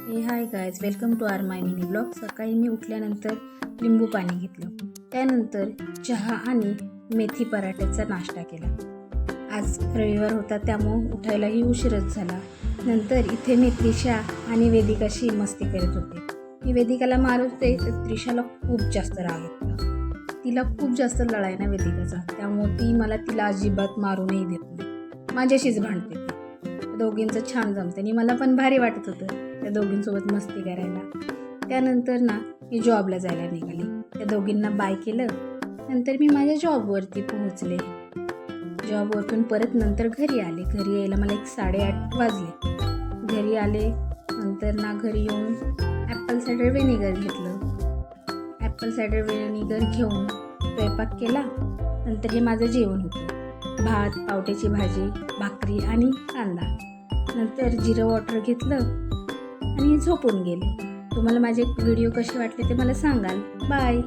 High guys, welcome to our my mini blog. सकाळी मी उठल्यानंतर लिंबू पाणी घेतलं, त्यानंतर चहा आणि मेथी पराठ्याचा नाश्ता केला. आज रविवार होता त्यामुळं उठायलाही उशीरच झाला. नंतर इथे मी त्रिशा आणि वेदिकाशी मस्ती करत होते. मी वेदिकाला मारत होते तर त्रिशाला खूप जास्त राग येतो. तिला खूप जास्त लढाई ना वेदिकाचा, त्यामुळे तिला अजिबात मारूनही देत नाही, माझ्याशीच भांडते. दोघींचं छान जमतं आणि मला पण भारी वाटत होतं त्या दोघींसोबत मस्ती करायला. त्यानंतर मी जॉबला जायला निघाली. त्या दोघींना बाय केलं. नंतर मी माझ्या जॉबवरती पोहोचले. जॉबवरतून परत नंतर घरी आले. घरी यायला मला 8:30 वाजले. घरी आले नंतर घरी येऊन ॲपल सायडर व्हिनेगर घेतलं. ॲपल सायडर व्हिनेगर घेऊन स्वयंपाक केला. नंतर हे माझं जेवण होतं: भात, पावट्याची भाजी, भाकरी आणि कांदा. नंतर जिरं वॉटर घेतलं आणि झोपून गेले. तुम्हाला माझे व्हिडिओ कसे वाटले ते मला सांगाल. बाय.